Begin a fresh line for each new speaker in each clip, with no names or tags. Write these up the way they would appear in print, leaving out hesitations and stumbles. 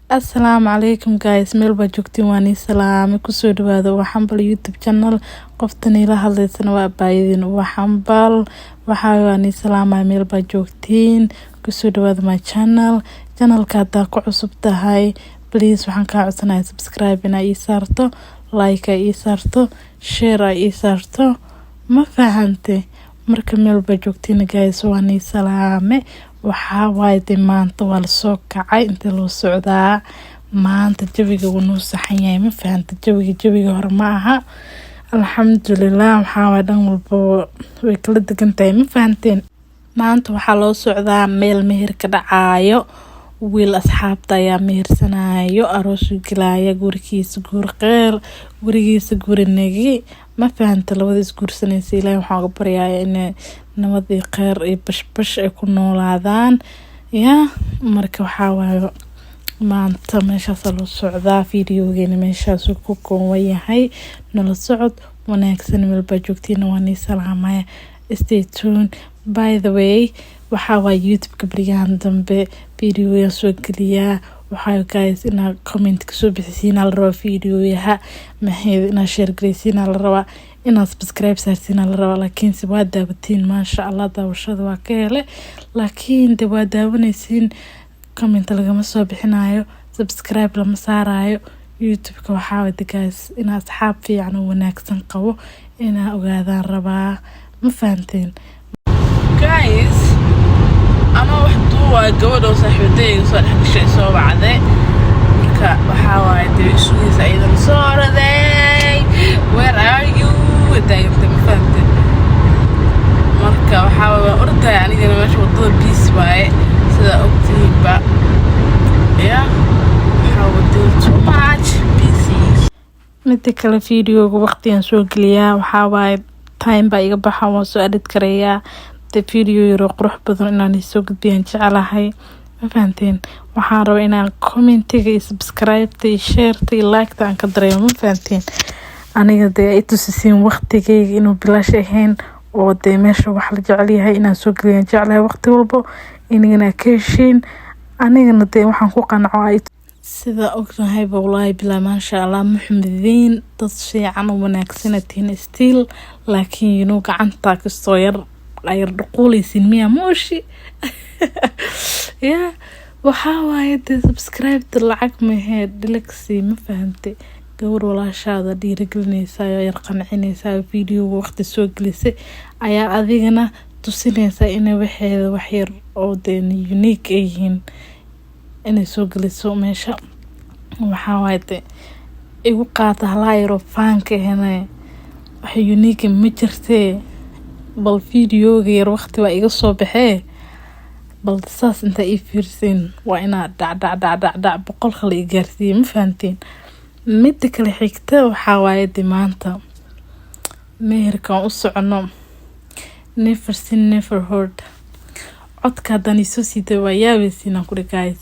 Assalamu alaikum guys, meel baa joogtiin waan salaam ku soo dhawaada waxaan bal YouTube channel qoftan ila hadlaysana waa baayidin waxaan bal waan salaamay meel baa joogtiin ku soo dhawaada my channelka hada ku cusub tahay please waxaan ka codsanayaa subscribe ina ii saarto like ii saarto share ii saarto ma fahante marka meel baa joogtiin guys waan salaame waxa waayde maanta waa la soo kacay inta loo socdaa maanta jawiga wuu noo saxan yahay ma fahanta jawiga hore ma aha alxamdulillah waxa waa dhan walba way kala degan tahay ma fahanteen maanta waxa loo socdaa meel meher ka dhacaayo wiil asxaabta ayaa mehersanayo aroos galaya gurigiisa guur qeer gurigiisa gurinagi ma fahanta labada isguursanaysa ilaahay waxaan uga baryayaa in nabad iyo qeer iyo bashbash ay ku noolaadaan marka waxa waayo maanta meeshaas loo socdaa videogeena meeshaas ku kooban yahay nala socod wanaagsan meel baa joogtiin waan salaamaya stay tuned by the way waxa waa YouTube kabriyan dambe video soo galiya waxa guys ina comment ka soo bixisiin la rabo videoyaha maxay ina share gareysiin la rabo ina subscribe saartiin la rabo laakiin si waa daawatiin ma sha Allah daawashada waa ka hele laakiin waa daawanaysiin comment lagama soo bixinayo subscribe lama saarayo YouTube ka waxa wada guys ina asxaab fiican oo wanaagsan qabo ina ogaadaan rabaa ma fahanteen guys أنا واحد وجود وصاحبتي وصار حق شيء سوا بعده مركا بحاول أدري شو هي سعيدة صار ذي where are you دايم تمفهمت مركا بحاول أرد يعني أنا مش وضد بيس باي سدا أكتب بقى يا بحاول do too much busy متكلم فيديو وقتي نسوق ليا وحاول time بقى يقبحها وسؤال كريا video yaro qurux badan inaan soo gudbiyaan jecelahay ma fahanteen waxaan rabaa inaan commentiga iyo subscribe iyo share iyo like aan ka dareemo ma fahanteen aniga ay tusisiin waqtigeyga inuu bilaash ahayn oo meesha wax la jecel yahay inaan soo geliyo jecelahay waqti walba inagana ka heshiin anigana waxaan ku qanco ay sida ognahay wallahi bilaa ma sha Allah muxamadiin dad fiican oo wanaagsan tiin still laakiin gacanta ka soo yar ayr dhaquleysin miya mooshi waxa waaye subscribe lacag ma heed dilexi ma fahantay gawar walaashaada dhiirigelinaysa yar qancinaysa video waqti soo gelisay ayaa adigana tusinaysa in waxeeda wax yar oo unique yihiin inay soo geliso meesha waxa waaye igu qaata halaayro faanka hena wax unique ma jirtee bal videoga yar waqti waa iga soo baxee bal saas inta ii fiirsin waa ina dhac boqol kale ii gaarsiiyay ma fahanteen mid kale xigta waxa waaye maanta meherkan u socono never seen never heard codka dani soo siday waa yaabeysiina ku guys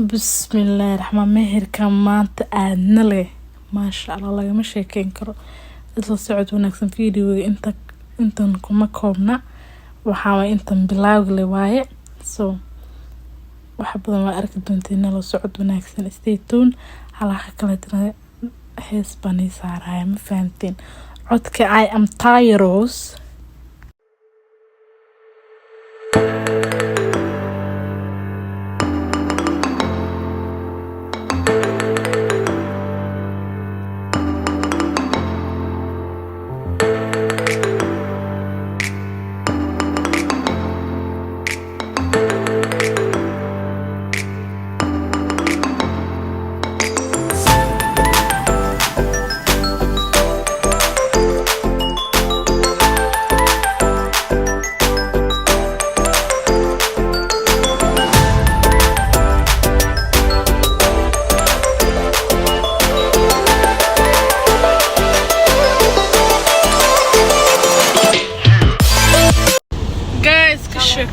bismillaahir rahmaan meherkan maanta aadna leh ma sha Allah lagama sheekeyn karo isla socod wanaagsan videoga intan kuma koobna waxa waa intan bilaawg le waaye so waxa badan waa arki doonteen la socod wanaagsan stay tuned halaha kale hees bani saaraya ma fahanteen codka I am tired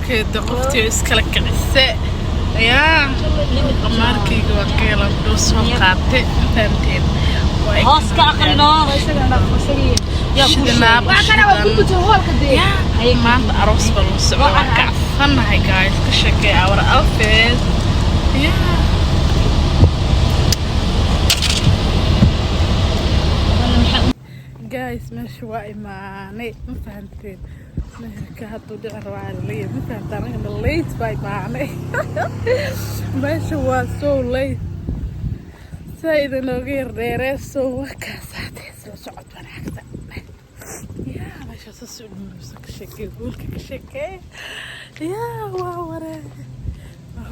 كده قفتي اسكلا كعسة يا قماركي وكيلا بلوس وقعتي فهمتين
هاس كأقلنا
شدنا يا ما أروس بلوس وكعفنا هاي جايز كشكي اور أوفيس يا guys meesha waa imaanay ma fahanteen meherka hadduu dhici rabaa leeyahay ma fahantaan aniga late baa imaanay meesha waa so late sayda nooga yar dheeree soo wakaasaatee soo socod wanaagsan yaa meesha soo socod ka sheekay guulka ka sheekay yaa waa waree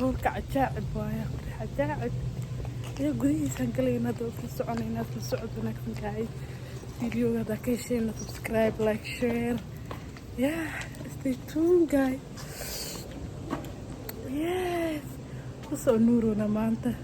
hawlka cajaa'ib waayaa cajaa'ib يا قولي سانكلينا دوسي سعونينا في السعود ونكفن guys فيديو هذا كيشينا سبسكرايب لايك شير يا stay tuned guys yes وصو نورونا مانتا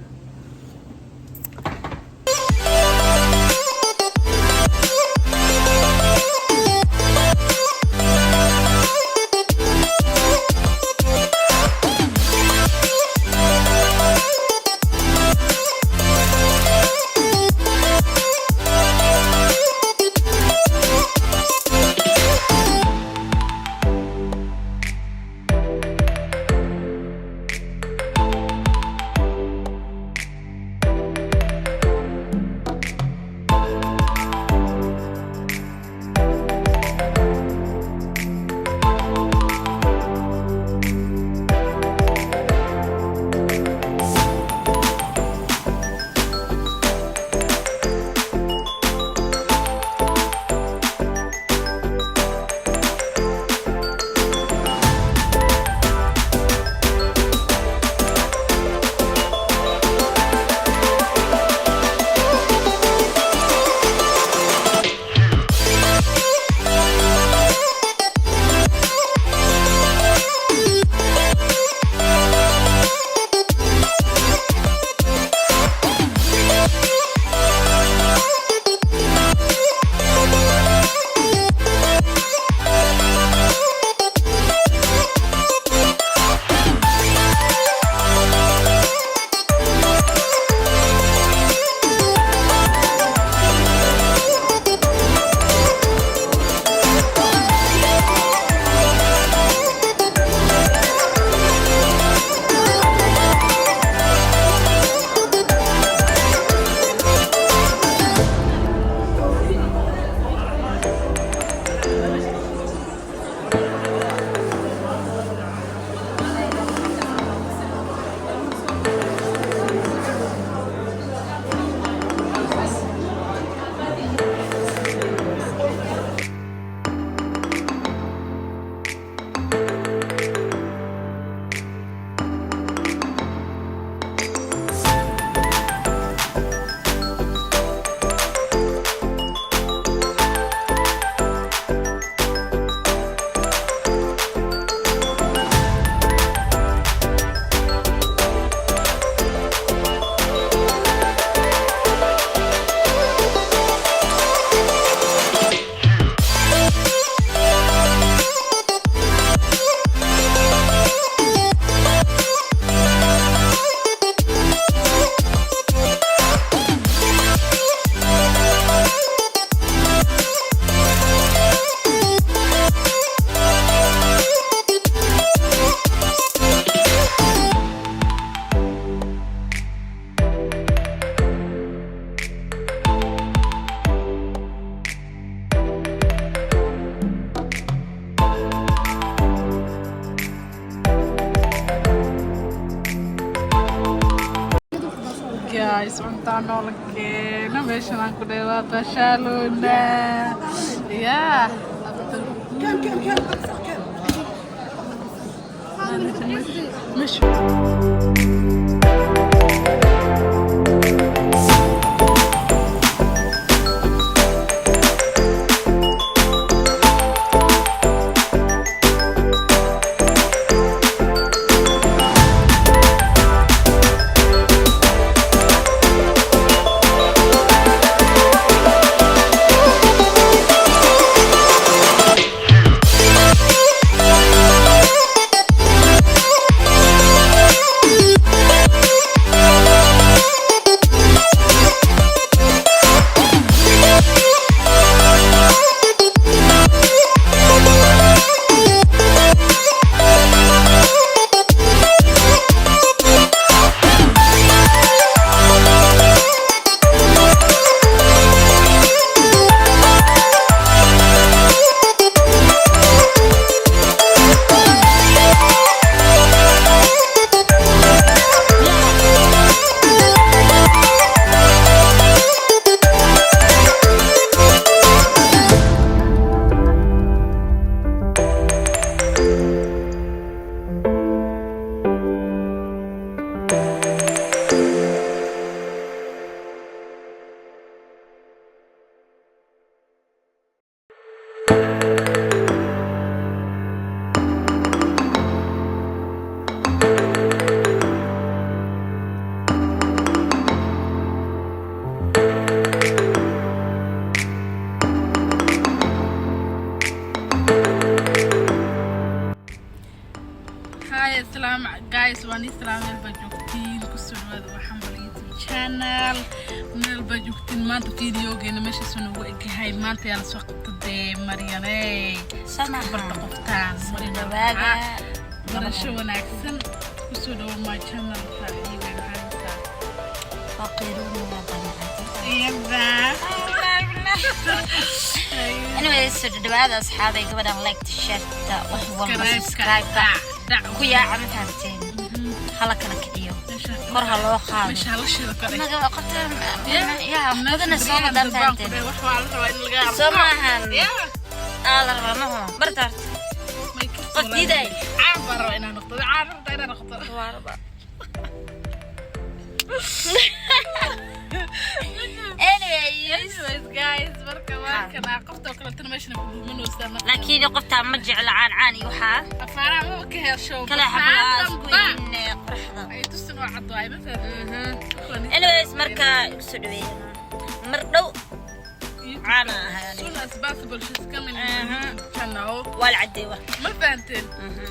guys cuntaan oo la keeno meeshan aan ku dheewaa bashaalona yaa مش واني سلام البجوكتين كسرود وحنبل يوتيوب channel من البجوكتين ما فيديو جينا ماشي سنو هاي ما انت على سوق تدي مرياني
سما
برتقفتان
مرينا
برشو وناكسن كسرود ما channel حبيبي هانتا
فقيرون يا بني
يبا
anyway سدد هذا أصحابي قبل لايك تشير وهو سبسكرايب كويا عم فهمتين هلا كنا كديو مرة الله خالد
مش هالشيء كده
ما قلت يا مدن الصوم ده فهمتين سمعهن الله رماه برتارت قصدي ده
عبر إنا نقطة عبر إنا نقطة
واربا
anyways guys بركة أنا قفت وكلتنا ماشي نقول منو استنى
لكن قفت مجع عاني وحا
أفارا مو كهر شو
كلا حبلاس كوين قرحضة
أي تستنوا عضوا أي مثلا
anyways مركا سدوي مردو عانا
soon as possible she's coming channel
والعديوة
ما فهمتين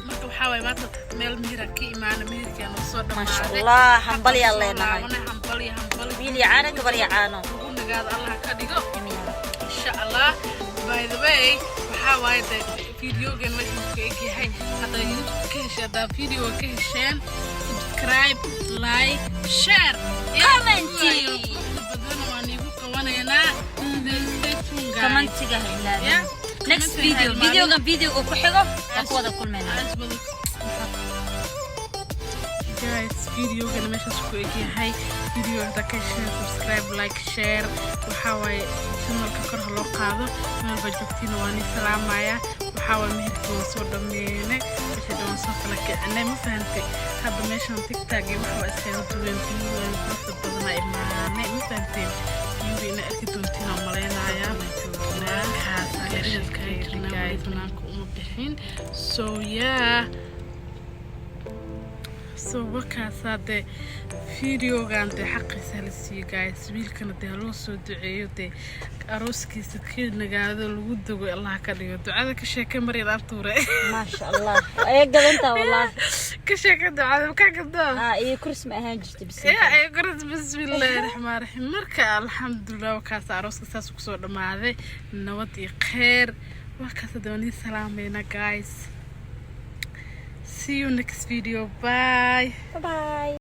مركا وحاوي ما ميل مهرة كي معنا مهرة كانوا صورنا
ما شاء الله حنبلي الله ينهاي
أنا حنبلي
بيلي عانا كبر يعانو
قال الله كديقو إن شاء الله by the way وحاوي فيديو جن مجموعة كي هاي هذا يوتيوب كهش هذا فيديو كهشان سبسكرايب لايك شير
كومنتي
بدنا وانيبو كوانا
كومنتي جاهلا next فيديو كحجة تقوى كل منا
guys فيديو كنا ماشي سكويك هاي فيديو هذا كشان سبسكرايب لايك شير وحاول channel كره لو قاضو من البجوكتين واني سلام معايا وحاول مهرتي وصور دمينه مش هدون صفلك أنا ما فهمتي هذا ماشي تيك تاك وحاول أسكان تبين فيه وفرصة بدنا إيمانه ما فهمتي يبينا أكيد تونتين عملينا يا ميتونا هذا الكير guys هناك بحين so yeah so وكاسا ده فيديو كان ده حق سالسي guys ويلكنا ده لو سو دعيو ده أروسكي سكير نجاده الود والله كديو دعاء كشيء مريض أرطورة
ما شاء الله أيقظ أنت والله
كشيء دعاء كذا
إيه كرس ما هنجت بس
يا كرس بسم الله الرحمن الرحيم مركا الحمد لله وكاسا أروسكي ساس وكسور ما هذا نودي خير وكاسا دوني سلام بينا guys see you next video bye
bye